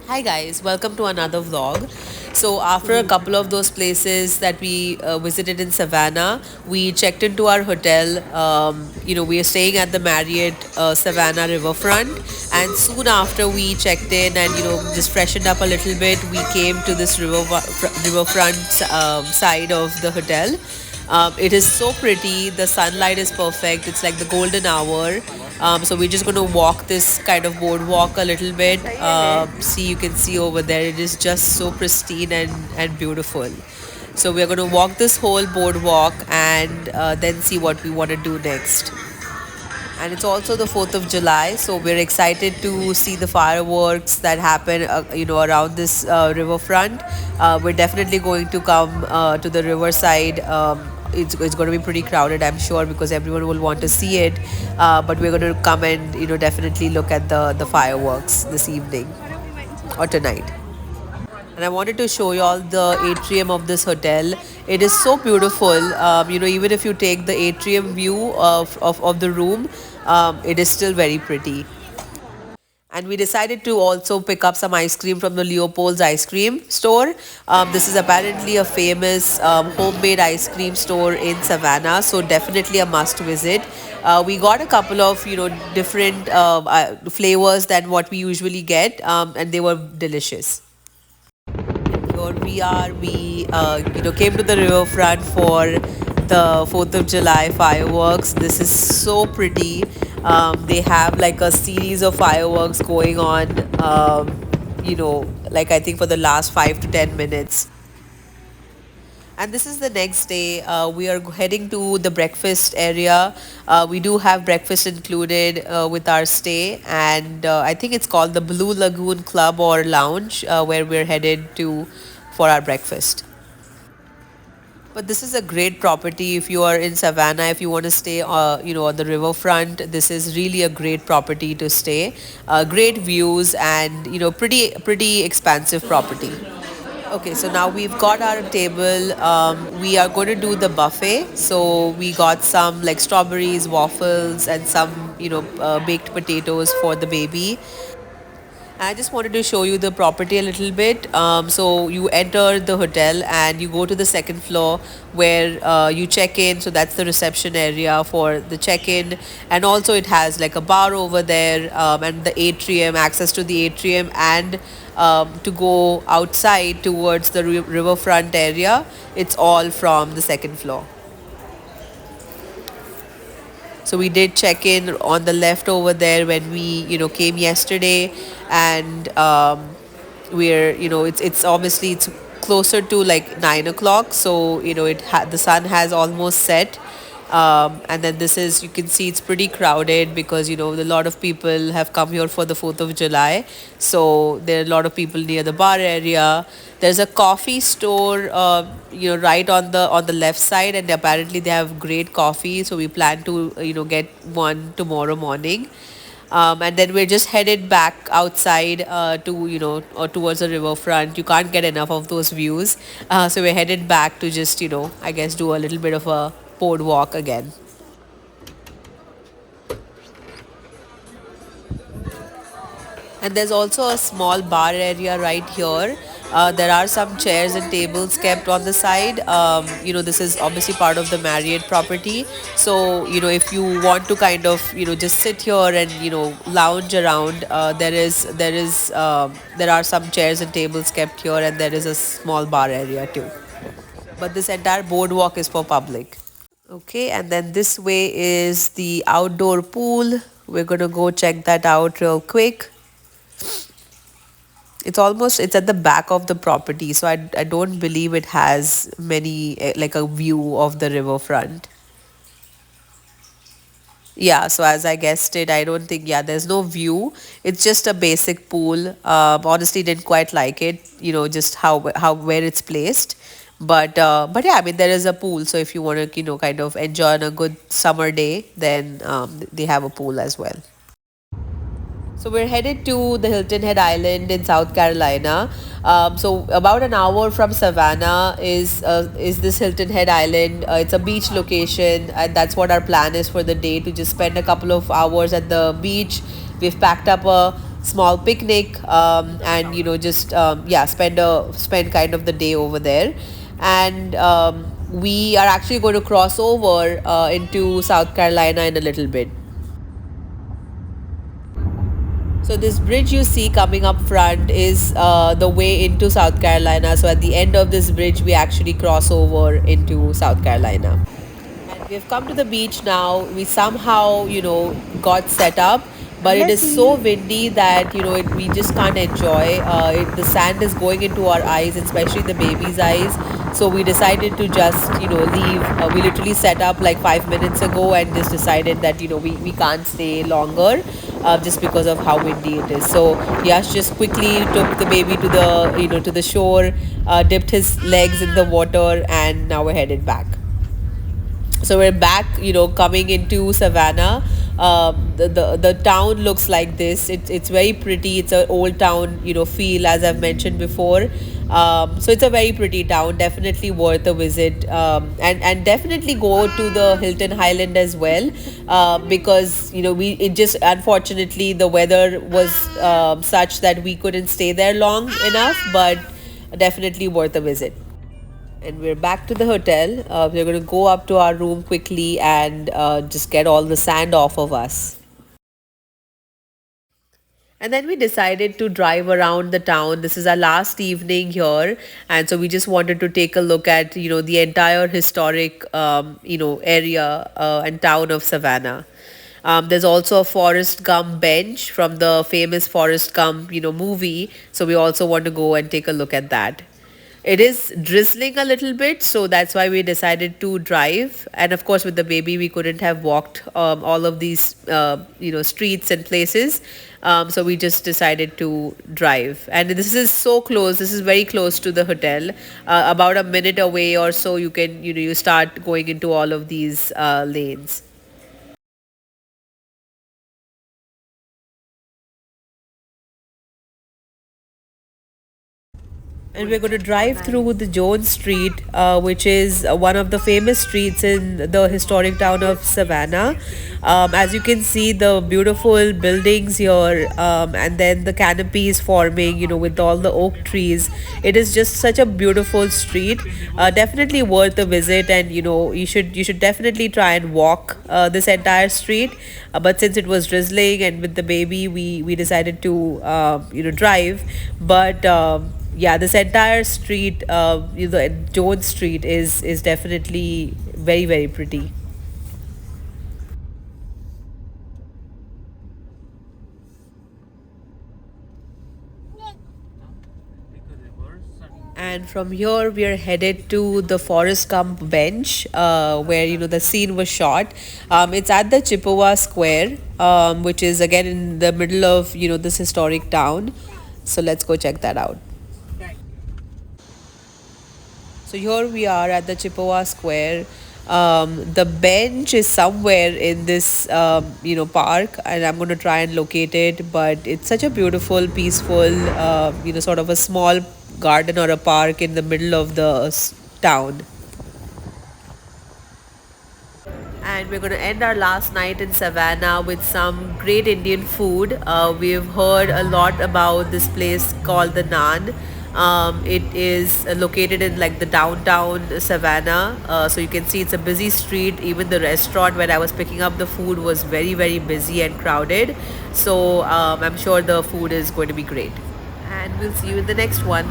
Hi guys, welcome to another vlog. So after a couple of those places that we visited in Savannah, we checked into our hotel. We are staying at the Marriott Savannah Riverfront, and soon after we checked in and just freshened up a little bit, we came to this riverfront side of the hotel. It is so pretty. The sunlight is perfect. It's like the golden hour. So we're just going to walk this kind of boardwalk a little bit. See, you can see over there. It is just so pristine and beautiful. So we're going to walk this whole boardwalk and then see what we want to do next. And it's also the 4th of July, so we're excited to see the fireworks that happen around this riverfront. We're definitely going to come to the riverside. It's going to be pretty crowded, I'm sure, because everyone will want to see it, but we're going to come and definitely look at the fireworks this evening or tonight. And I wanted to show you all the atrium of this hotel. It is so beautiful. Even if you take the atrium view of the room, it is still very pretty. And we decided to also pick up some ice cream from the Leopold's ice cream store. This is apparently a famous homemade ice cream store in Savannah, so definitely a must visit. We got a couple of different flavors than what we usually get, and they were delicious. Here we are. We came to the riverfront for the 4th of July fireworks. This is so pretty. They have like a series of fireworks going on. Like I think for the last 5 to 10 minutes. And this is the next day. We are heading to the breakfast area. We do have breakfast included with our stay, and I think it's called the Blue Lagoon Club or Lounge, where we're headed to for our breakfast. But this is a great property if you are in Savannah. If you want to stay, on the riverfront, this is really a great property to stay. Great views and pretty expansive property. Okay, so now we've got our table. We are going to do the buffet. So we got some like strawberries, waffles, and some baked potatoes for the baby. I just wanted to show you the property a little bit. So you enter the hotel and you go to the second floor where you check in. So that's the reception area for the check-in, and also it has like a bar over there, and the atrium, access to the atrium, and to go outside towards the riverfront area. It's all from the second floor. So we did check in on the left over there when we came yesterday, and we're it's obviously it's closer to like 9 o'clock, so the sun has almost set. And then this is, you can see it's pretty crowded because a lot of people have come here for the 4th of July. So there are a lot of people near the bar area. There's a coffee store right on the left side, and apparently they have great coffee, so we plan to get one tomorrow morning. And then we're just headed back outside to or towards the riverfront. You can't get enough of those views, so we're headed back to just I guess do a little bit of a boardwalk again. And there's also a small bar area right here. There are some chairs and tables kept on the side. This is obviously part of the Marriott property. So, if you want to kind of, just sit here and, lounge around, there are some chairs and tables kept here, and there is a small bar area too. But this entire boardwalk is for public. Okay, and then this way is the outdoor pool. We're gonna go check that out real quick. It's at the back of the property, so I don't believe it has many like a view of the riverfront. Yeah, so as I guessed it, I don't think, yeah, there's no view. It's just a basic pool. Honestly, didn't quite like it, just how where it's placed. But yeah, I mean, there is a pool. So if you want to, kind of enjoy on a good summer day, then they have a pool as well. So we're headed to the Hilton Head Island in South Carolina. So about an hour from Savannah is this Hilton Head Island. It's a beach location, and that's what our plan is for the day, to just spend a couple of hours at the beach. We've packed up a small picnic, and just yeah, spend kind of the day over there. And we are actually going to cross over into South Carolina in a little bit. So this bridge you see coming up front is the way into South Carolina. So at the end of this bridge, we actually cross over into South Carolina. And we've come to the beach now. We somehow, got set up, but it is so windy that, we just can't enjoy. The sand is going into our eyes, especially the baby's eyes. So we decided to just, leave. We literally set up like 5 minutes ago and just decided that, we can't stay longer just because of how windy it is. So Yash just quickly took the baby to the, to the shore, dipped his legs in the water, and now we're headed back. So we're back, coming into Savannah. The town looks like this. It's very pretty. It's an old town, feel, as I've mentioned before. So it's a very pretty town, definitely worth a visit. And definitely go to the Hilton Highland as well, because we it just, unfortunately, the weather was such that we couldn't stay there long enough, but definitely worth a visit. And we're back to the hotel. We're going to go up to our room quickly and just get all the sand off of us. And then we decided to drive around the town. This is our last evening here, and so we just wanted to take a look at the entire historic area and town of Savannah. There's also a Forrest Gump bench from the famous Forrest Gump movie, so we also want to go and take a look at that. It is drizzling a little bit, so that's why we decided to drive. And of course, with the baby, we couldn't have walked all of these, streets and places. So we just decided to drive. And this is so close. This is very close to the hotel. About a minute away or so, you can, you start going into all of these lanes. And we're going to drive through the Jones Street, which is one of the famous streets in the historic town of Savannah. As you can see, the beautiful buildings here, and then the canopies forming, with all the oak trees. It is just such a beautiful street. Definitely worth a visit, and you should definitely try and walk this entire street. But since it was drizzling and with the baby, we decided to drive. But yeah, this entire street, Jones Street, is definitely very, very pretty. And from here, we are headed to the Forest Gump bench, where the scene was shot. It's at the Chippewa Square, which is again in the middle of this historic town. So let's go check that out. So here we are at the Chippewa Square. The bench is somewhere in this park, and I'm going to try and locate it. But it's such a beautiful, peaceful, sort of a small garden or a park in the middle of the town. And we're going to end our last night in Savannah with some great Indian food. We've heard a lot about this place called the Naan. It is located in like the downtown Savannah. So you can see it's a busy street. Even the restaurant where I was picking up the food was very, very busy and crowded. So I'm sure the food is going to be great. And we'll see you in the next one.